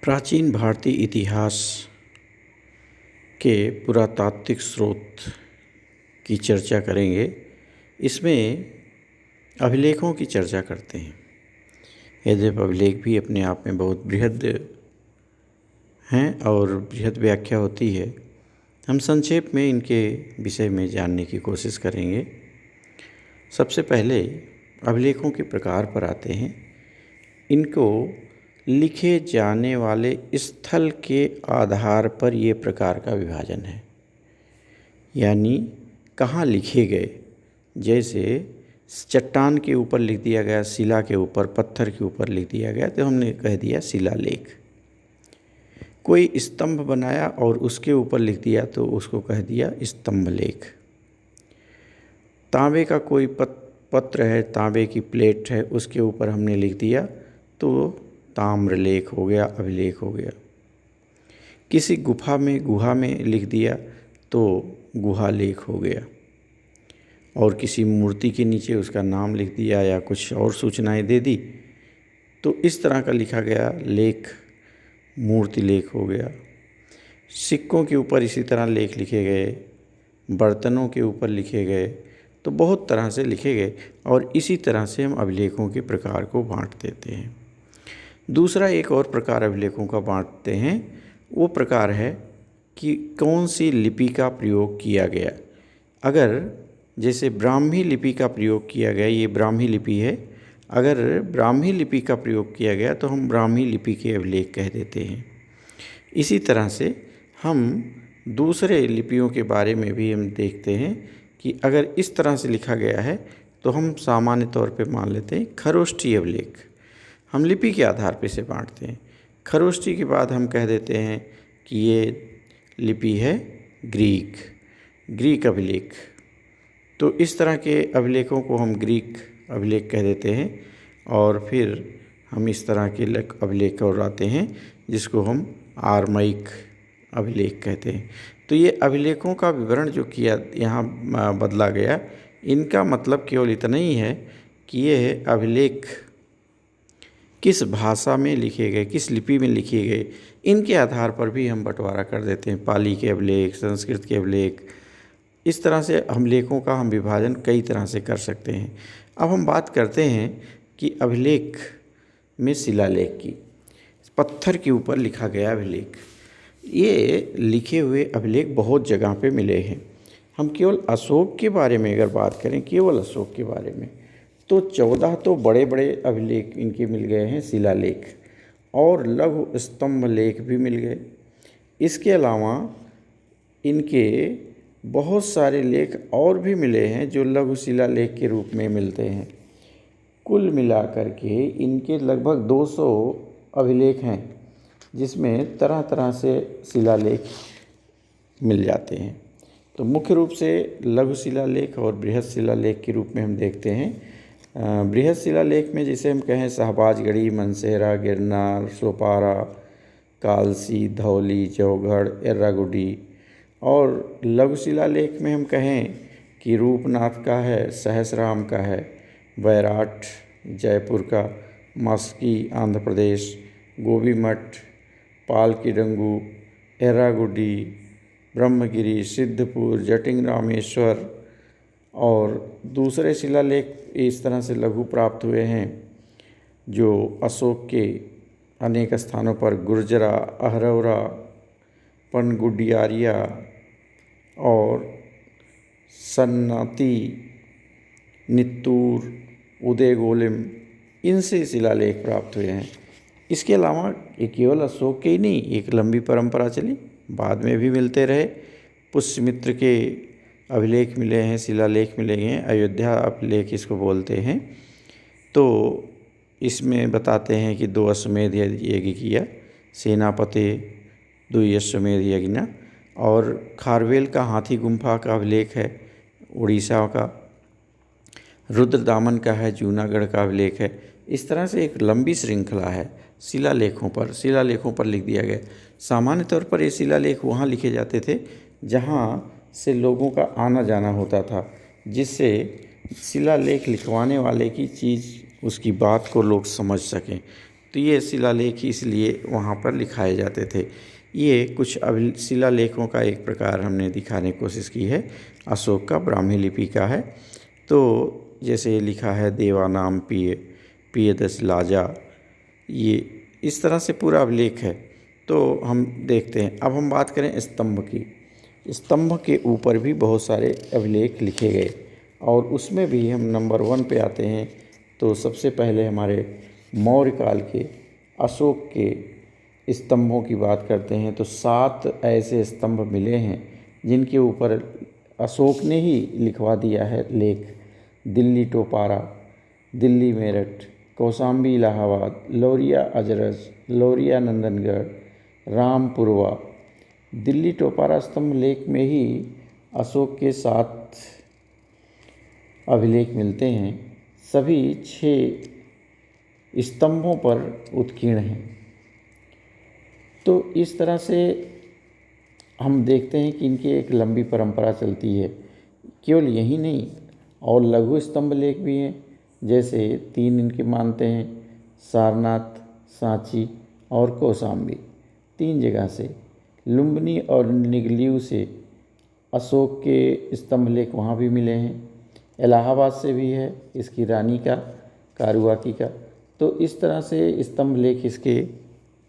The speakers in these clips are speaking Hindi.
प्राचीन भारतीय इतिहास के पुरातात्विक स्रोत की चर्चा करेंगे। इसमें अभिलेखों की चर्चा करते हैं। यद्यप अभिलेख भी अपने आप में बहुत बृहद हैं और बृहद व्याख्या होती है, हम संक्षेप में इनके विषय में जानने की कोशिश करेंगे। सबसे पहले अभिलेखों के प्रकार पर आते हैं। इनको लिखे जाने वाले स्थल के आधार पर ये प्रकार का विभाजन है, यानी कहाँ लिखे गए। जैसे चट्टान के ऊपर लिख दिया गया, शिला के ऊपर, पत्थर के ऊपर लिख दिया गया, तो हमने कह दिया शिलालेख। कोई स्तंभ बनाया और उसके ऊपर लिख दिया तो उसको कह दिया स्तंभलेख। तांबे का कोई पत्र है, तांबे की प्लेट है, उसके ऊपर हमने लिख दिया तो ताम्रलेख हो गया, अभिलेख हो गया। किसी गुहा में लिख दिया तो गुहालेख हो गया। और किसी मूर्ति के नीचे उसका नाम लिख दिया या कुछ और सूचनाएं दे दी तो इस तरह का लिखा गया लेख मूर्ति लेख हो गया। सिक्कों के ऊपर इसी तरह लेख लिखे गए, बर्तनों के ऊपर लिखे गए, तो बहुत तरह से लिखे गए और इसी तरह से हम अभिलेखों के प्रकार को बांट देते हैं। दूसरा एक और प्रकार अभिलेखों का बांटते हैं, वो प्रकार है कि कौन सी लिपि का प्रयोग किया गया। अगर जैसे ब्राह्मी लिपि का प्रयोग किया गया, ये ब्राह्मी लिपि है, अगर ब्राह्मी लिपि का प्रयोग किया गया तो हम ब्राह्मी लिपि के अभिलेख कह देते हैं। इसी तरह से हम दूसरे लिपियों के बारे में भी हम देखते हैं कि अगर इस तरह से लिखा गया है तो हम सामान्य तौर पे मान लेते हैं खरोष्ठी अभिलेख। हम लिपि के आधार पे से बांटते हैं। खरोष्ठी के बाद हम कह देते हैं कि ये लिपि है ग्रीक अभिलेख। तो इस तरह के अभिलेखों को हम ग्रीक अभिलेख कह देते हैं। और फिर हम इस तरह के अभिलेख और आते हैं जिसको हम आरमाइक अभिलेख कहते हैं। तो ये अभिलेखों का विवरण जो किया यहाँ बदला गया, इनका मतलब केवल इतना ही है कि ये अभिलेख किस भाषा में लिखे गए, किस लिपि में लिखे गए, इनके आधार पर भी हम बंटवारा कर देते हैं। पाली के अभिलेख, संस्कृत के अभिलेख, इस तरह से अभिलेखों का हम विभाजन कई तरह से कर सकते हैं। अब हम बात करते हैं कि अभिलेख में शिलालेख की, पत्थर के ऊपर लिखा गया अभिलेख। ये लिखे हुए अभिलेख बहुत जगह पे मिले हैं। हम केवल अशोक के बारे में अगर बात करें, केवल अशोक के बारे में, तो 14 तो बड़े बड़े अभिलेख इनके मिल गए हैं, शिलालेख, और लघु स्तंभ लेख भी मिल गए। इसके अलावा इनके बहुत सारे लेख और भी मिले हैं जो लघु शिलालेख के रूप में मिलते हैं। कुल मिलाकर के इनके लगभग 200 अभिलेख हैं जिसमें तरह तरह से शिलालेख मिल जाते हैं। तो मुख्य रूप से लघु शिलालेख और बृहद शिलालेख के रूप में हम देखते हैं। बृहद शिलालेख में जिसे हम कहें शहबाजगढ़ी, मनसेहरा, गिरनार, सोपारा, कालसी, धौली, जौगढ़, एर्रागुडी। और लघु शिलालेख में हम कहें कि रूपनाथ का है, सहसराम का है, बैराट जयपुर का, मस्की आंध्र प्रदेश, गोबीमठ, पालकीडंगू, एर्रागुडी, ब्रह्मगिरी, सिद्धपुर, जटिंग रामेश्वर। और दूसरे शिलालेख इस तरह से लघु प्राप्त हुए हैं जो अशोक के अनेक स्थानों पर गुर्जरा, अहरौरा, पनगुडियारिया और सन्नाती, नित्तूर, उदयगोलिम, इनसे शिलालेख प्राप्त हुए हैं। इसके अलावा ये केवल अशोक के ही नहीं, एक लंबी परंपरा चली, बाद में भी मिलते रहे। पुष्यमित्र के अभिलेख मिले हैं, शिलालेख मिले हैं, अयोध्या अभिलेख इसको बोलते हैं। तो इसमें बताते हैं कि 2 अश्वमेध यज्ञ किया, सेनापति 2 अश्वमेध यज्ञ। और खारवेल का हाथी गुम्फा का अभिलेख है, उड़ीसा का। रुद्रदामन का है, जूनागढ़ का अभिलेख है। इस तरह से एक लंबी श्रृंखला है शिलालेखों पर लिख दिया गया। सामान्य तौर पर ये शिलालेख वहाँ लिखे जाते थे जहाँ से लोगों का आना जाना होता था, जिससे शिलालेख लिखवाने वाले की चीज़, उसकी बात को लोग समझ सकें। तो ये शिलालेख इसलिए वहाँ पर लिखाए जाते थे। ये कुछ शिलालेखों का एक प्रकार हमने दिखाने की कोशिश की है। अशोक का ब्राह्मी लिपि का है। तो जैसे लिखा है देवानाम पियदस लाजा, ये इस तरह से पूरा अभिलेख है। तो हम देखते हैं। अब हम बात करें स्तंभ की। स्तंभ के ऊपर भी बहुत सारे अभिलेख लिखे गए और उसमें भी हम नंबर 1 पे आते हैं। तो सबसे पहले हमारे मौर्य काल के अशोक के स्तंभों की बात करते हैं तो 7 ऐसे स्तंभ मिले हैं जिनके ऊपर अशोक ने ही लिखवा दिया है लेख। दिल्ली टोपारा, दिल्ली मेरठ, कौशाम्बी इलाहाबाद, लौरिया अजरज, लौरिया नंदनगढ़, रामपुरवा। दिल्ली टोपारा स्तंभ लेख में ही अशोक के 7 अभिलेख मिलते हैं। सभी 6 स्तंभों पर उत्कीर्ण हैं। तो इस तरह से हम देखते हैं कि इनकी एक लंबी परंपरा चलती है। केवल यही नहीं, और लघु स्तंभ लेख भी हैं। जैसे 3 इनके मानते हैं, सारनाथ, सांची और कौशाम्बी। 3 जगह से लुम्बिनी और निगलियू से अशोक के स्तंभ लेख वहाँ भी मिले हैं। इलाहाबाद से भी है, इसकी रानी का, कारुआकी का। तो इस तरह से स्तंभ लेख इसके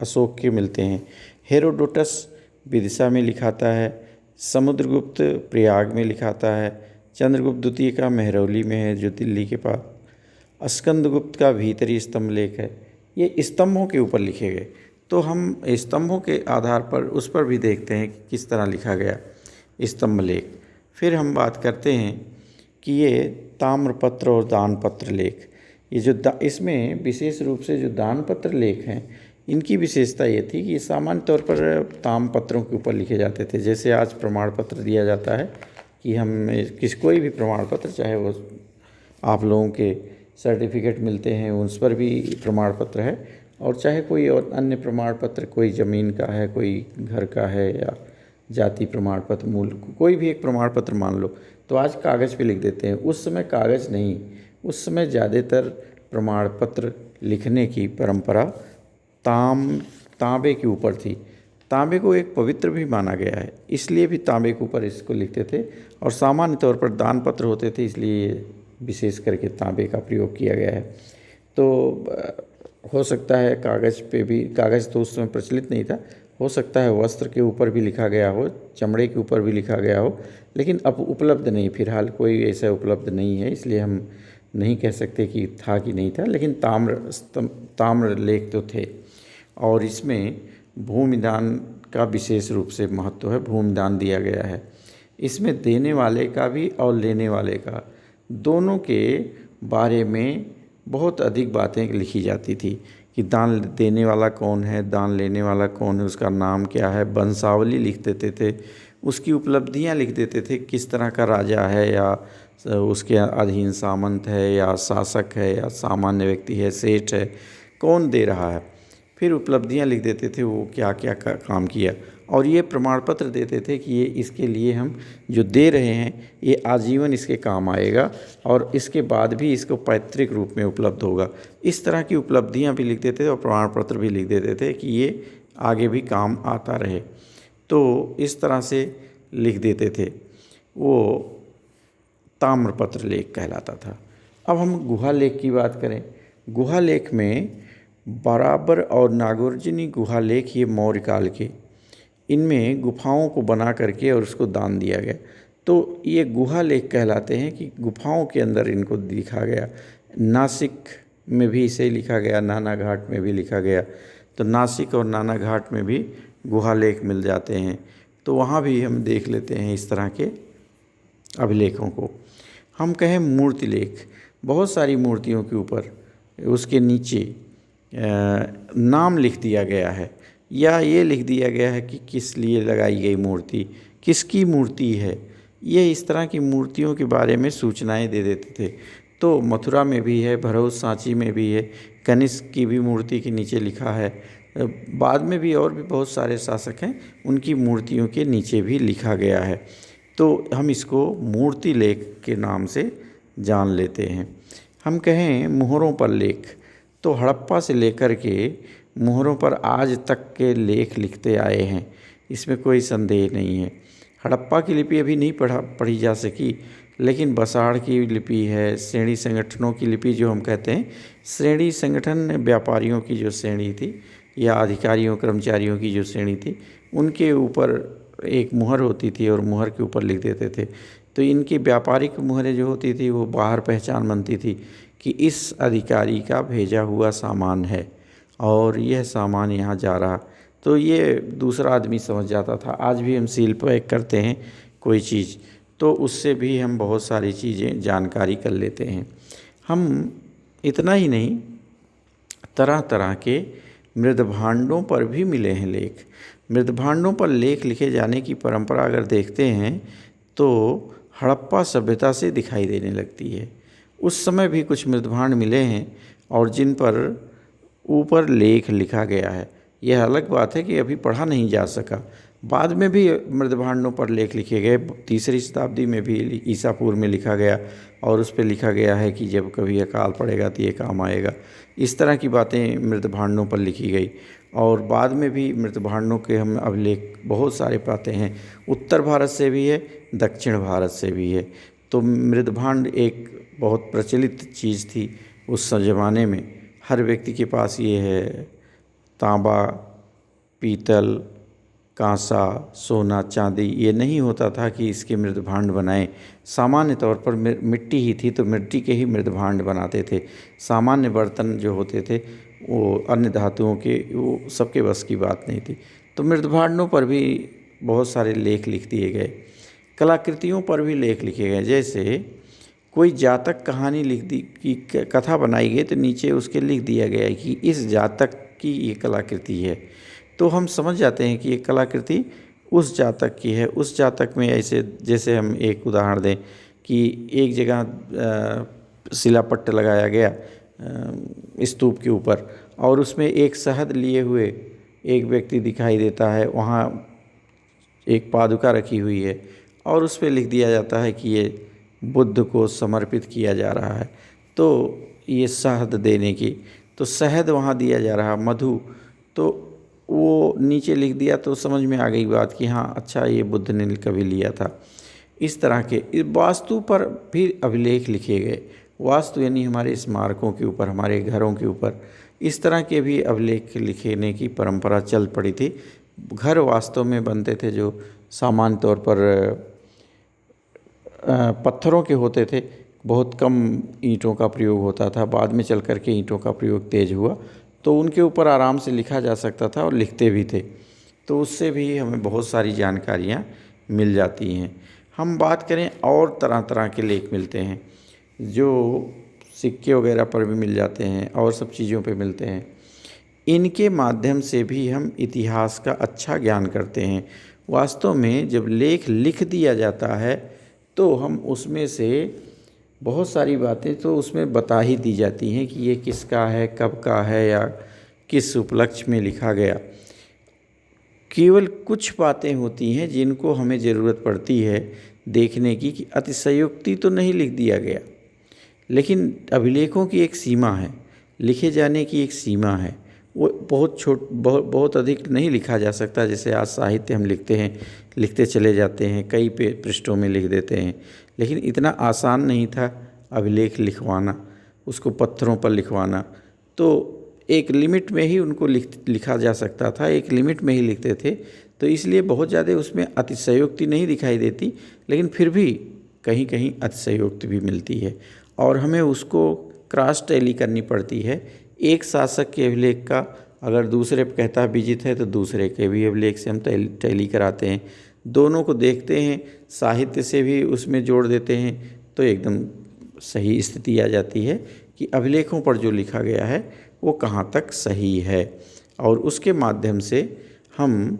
अशोक के मिलते हैं। हेरोडोटस विदिशा में लिखाता है, समुद्रगुप्त प्रयाग में लिखाता है, चंद्रगुप्त द्वितीय का मेहरौली में है जो दिल्ली के पास। स्कंदगुप्त का भीतरी स्तंभ लेख है। ये स्तंभों के ऊपर लिखे गए। तो हम स्तंभों के आधार पर उस पर भी देखते हैं कि किस तरह लिखा गया स्तंभ लेख। फिर हम बात करते हैं कि ये ताम्रपत्र और दानपत्र लेख, ये जो इसमें विशेष रूप से जो दानपत्र लेख हैं, इनकी विशेषता ये थी कि सामान्य तौर पर ताम्रपत्रों के ऊपर लिखे जाते थे। जैसे आज प्रमाण पत्र दिया जाता है कि हम कोई भी प्रमाण पत्र, चाहे वो आप लोगों के सर्टिफिकेट मिलते हैं उस पर भी प्रमाण पत्र है, और चाहे कोई और अन्य प्रमाण पत्र, कोई ज़मीन का है, कोई घर का है, या जाति प्रमाण पत्र, मूल कोई भी एक प्रमाण पत्र मान लो, तो आज कागज़ पे लिख देते हैं। उस समय कागज़ नहीं, उस समय ज़्यादातर प्रमाण पत्र लिखने की परंपरा तांबे के ऊपर थी। तांबे को एक पवित्र भी माना गया है, इसलिए भी तांबे के ऊपर इसको लिखते थे। और सामान्य तौर पर दान पत्र होते थे, इसलिए विशेष करके तांबे का प्रयोग किया गया है। तो हो सकता है कागज़ पे भी, कागज़ तो उस समय प्रचलित नहीं था, हो सकता है वस्त्र के ऊपर भी लिखा गया हो, चमड़े के ऊपर भी लिखा गया हो, लेकिन अब उपलब्ध नहीं, फिलहाल कोई ऐसा उपलब्ध नहीं है, इसलिए हम नहीं कह सकते कि था कि नहीं था। लेकिन ताम्र लेख तो थे। और इसमें भूमिदान का विशेष रूप से महत्व है, भूमिदान दिया गया है। इसमें देने वाले का भी और लेने वाले का, दोनों के बारे में बहुत अधिक बातें लिखी जाती थी कि दान देने वाला कौन है, दान लेने वाला कौन है, उसका नाम क्या है, वंशावली लिख देते थे, उसकी उपलब्धियां लिख देते थे, किस तरह का राजा है, या उसके अधीन सामंत है, या शासक है, या सामान्य व्यक्ति है, सेठ है, कौन दे रहा है। फिर उपलब्धियां लिख देते थे, वो क्या क्या काम किया, और ये प्रमाण पत्र देते थे कि ये इसके लिए हम जो दे रहे हैं ये आजीवन इसके काम आएगा, और इसके बाद भी इसको पैतृक रूप में उपलब्ध होगा। इस तरह की उपलब्धियां भी लिख देते थे और प्रमाण पत्र भी लिख देते थे कि ये आगे भी काम आता रहे। तो इस तरह से लिख देते थे, वो ताम्रपत्र लेख कहलाता था। अब हम गुहा लेख की बात करें। गुहा लेख में बराबर और नागार्जुनी गुहा लेख, ये मौर्य काल के, इनमें गुफाओं को बना करके और उसको दान दिया गया। तो ये गुहा लेख कहलाते हैं कि गुफाओं के अंदर इनको लिखा गया। नासिक में भी इसे लिखा गया, नाना घाट में भी लिखा गया। तो नासिक और नाना घाट में भी गुहा लेख मिल जाते हैं, तो वहाँ भी हम देख लेते हैं इस तरह के अभिलेखों को। हम कहें मूर्ति लेख, बहुत सारी मूर्तियों के ऊपर उसके नीचे नाम लिख दिया गया है, या ये लिख दिया गया है कि किस लिए लगाई गई मूर्ति, किसकी मूर्ति है। ये इस तरह की मूर्तियों के बारे में सूचनाएं दे देते थे। तो मथुरा में भी है, भरौस सांची में भी है, कनिष्क की भी मूर्ति के नीचे लिखा है। बाद में भी और भी बहुत सारे शासक हैं, उनकी मूर्तियों के नीचे भी लिखा गया है। तो हम इसको मूर्ति लेख के नाम से जान लेते हैं। हम कहें मोहरों पर लेख, तो हड़प्पा से लेकर के मोहरों पर आज तक के लेख लिखते आए हैं, इसमें कोई संदेह नहीं है। हड़प्पा की लिपि अभी नहीं पढ़ी जा सकी, लेकिन बसाड़ की लिपि है, श्रेणी संगठनों की लिपि जो हम कहते हैं, श्रेणी संगठन व्यापारियों की जो श्रेणी थी या अधिकारियों कर्मचारियों की जो श्रेणी थी, उनके ऊपर एक मुहर होती थी और मुहर के ऊपर लिख देते थे। तो इनकी व्यापारिक मुहरें जो होती थी वो बाहर पहचान बनती थी कि इस अधिकारी का भेजा हुआ सामान है और यह सामान यहाँ जा रहा, तो ये दूसरा आदमी समझ जाता था। आज भी हम सील पैक करते हैं कोई चीज़, तो उससे भी हम बहुत सारी चीज़ें जानकारी कर लेते हैं। हम इतना ही नहीं, तरह तरह के मृदभांडों पर भी मिले हैं लेख। मृदभांडों पर लेख लिखे जाने की परंपरा अगर देखते हैं तो हड़प्पा सभ्यता से दिखाई देने लगती है। उस समय भी कुछ मृदभांड मिले हैं और जिन पर ऊपर लेख लिखा गया है। यह अलग बात है कि अभी पढ़ा नहीं जा सका। बाद में भी मृदभांडों पर लेख लिखे गए। 3री शताब्दी में भी ईसा पूर्व में लिखा गया और उस पर लिखा गया है कि जब कभी अकाल पड़ेगा तो ये काम आएगा। इस तरह की बातें मृदभांडों पर लिखी गई और बाद में भी मृदभांडों के हम अभिलेख बहुत सारे पाते हैं। उत्तर भारत से भी है, दक्षिण भारत से भी है। तो मृदभांड एक बहुत प्रचलित चीज़ थी उस ज़माने में। हर व्यक्ति के पास ये है। तांबा, पीतल, कांसा, सोना, चांदी, ये नहीं होता था कि इसके मृदभांड बनाएं। सामान्य तौर पर मिट्टी ही थी तो मिट्टी के ही मृदभांड बनाते थे। सामान्य बर्तन जो होते थे वो अन्य धातुओं के, वो सबके बस की बात नहीं थी। तो मृदभांडों पर भी बहुत सारे लेख लिख दिए गए। कलाकृतियों पर भी लेख लिखे गए। जैसे कोई जातक कहानी लिख दी कि कथा बनाई गई तो नीचे उसके लिख दिया गया है कि इस जातक की ये कलाकृति है। तो हम समझ जाते हैं कि ये कलाकृति उस जातक की है। उस जातक में ऐसे, जैसे हम एक उदाहरण दें कि एक जगह शिलापट्ट लगाया गया स्तूप के ऊपर और उसमें एक शहद लिए हुए एक व्यक्ति दिखाई देता है। वहाँ एक पादुका रखी हुई है और उस पर लिख दिया जाता है कि ये बुद्ध को समर्पित किया जा रहा है। तो ये शहद देने की, तो शहद वहाँ दिया जा रहा, मधु, तो वो नीचे लिख दिया तो समझ में आ गई बात कि हाँ अच्छा ये बुद्ध ने कभी लिया था। इस तरह के वास्तु पर भी अभिलेख लिखे गए। वास्तु यानी हमारे स्मारकों के ऊपर, हमारे घरों के ऊपर इस तरह के भी अभिलेख लिखने की परंपरा चल पड़ी थी। घर वास्तव में बनते थे जो सामान्य तौर पर पत्थरों के होते थे। बहुत कम ईंटों का प्रयोग होता था। बाद में चल कर के ईंटों का प्रयोग तेज हुआ तो उनके ऊपर आराम से लिखा जा सकता था और लिखते भी थे। तो उससे भी हमें बहुत सारी जानकारियाँ मिल जाती हैं। हम बात करें और तरह तरह के लेख मिलते हैं जो सिक्के वगैरह पर भी मिल जाते हैं और सब चीज़ों पे मिलते हैं। इनके माध्यम से भी हम इतिहास का अच्छा ज्ञान करते हैं। वास्तव में जब लेख लिख दिया जाता है तो हम उसमें से बहुत सारी बातें तो उसमें बता ही दी जाती हैं कि ये किसका है, कब का है या किस उपलक्ष्य में लिखा गया। केवल कुछ बातें होती हैं जिनको हमें ज़रूरत पड़ती है देखने की कि अतिशयोक्ति तो नहीं लिख दिया गया, लेकिन अभिलेखों की एक सीमा है, लिखे जाने की एक सीमा है। वो बहुत अधिक नहीं लिखा जा सकता। जैसे आज साहित्य हम लिखते हैं, लिखते चले जाते हैं, कई पृष्ठों में लिख देते हैं, लेकिन इतना आसान नहीं था अभिलेख लिखवाना, उसको पत्थरों पर लिखवाना। तो एक लिमिट में ही उनको लिखा जा सकता था, एक लिमिट में ही लिखते थे। तो इसलिए बहुत ज़्यादा उसमें अतिशयोक्ति नहीं दिखाई देती, लेकिन फिर भी कहीं कहीं अतिशयोक्ति भी मिलती है और हमें उसको क्रॉस टैली करनी पड़ती है। एक शासक के अभिलेख का अगर दूसरे पे कहता विजित है तो दूसरे के भी अभिलेख से हम टैली कराते हैं। दोनों को देखते हैं, साहित्य से भी उसमें जोड़ देते हैं तो एकदम सही स्थिति आ जाती है कि अभिलेखों पर जो लिखा गया है वो कहाँ तक सही है। और उसके माध्यम से हम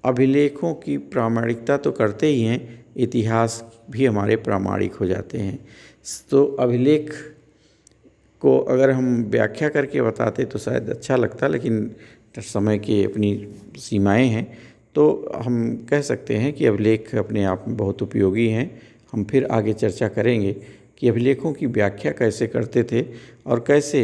अभिलेखों की प्रामाणिकता तो करते ही हैं, इतिहास भी हमारे प्रामाणिक हो जाते हैं। तो अभिलेख को अगर हम व्याख्या करके बताते तो शायद अच्छा लगता, लेकिन समय की अपनी सीमाएं हैं। तो हम कह सकते हैं कि अभिलेख अपने आप में बहुत उपयोगी हैं। हम फिर आगे चर्चा करेंगे कि अभिलेखों की व्याख्या कैसे करते थे और कैसे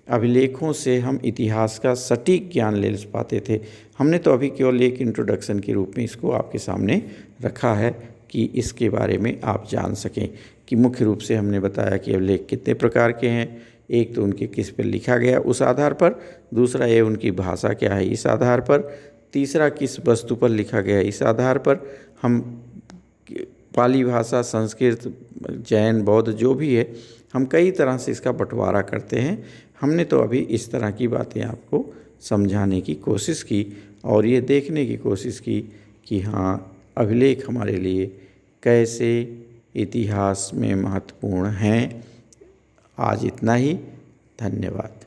अभिलेखों से हम इतिहास का सटीक ज्ञान ले पाते थे। हमने तो अभी केवल एक इंट्रोडक्शन के रूप में इसको आपके सामने रखा है कि इसके बारे में आप जान सकें कि मुख्य रूप से हमने बताया कि अभिलेख कितने प्रकार के हैं। एक तो उनके किस पर लिखा गया उस आधार पर, दूसरा ये उनकी भाषा क्या है इस आधार पर, तीसरा किस वस्तु पर लिखा गया इस आधार पर। हम पाली भाषा, संस्कृत, जैन, बौद्ध जो भी है, हम कई तरह से इसका बंटवारा करते हैं। हमने तो अभी इस तरह की बातें आपको समझाने की कोशिश की और ये देखने की कोशिश की कि हाँ, अभिलेख हमारे लिए कैसे इतिहास में महत्वपूर्ण हैं। आज इतना ही, धन्यवाद।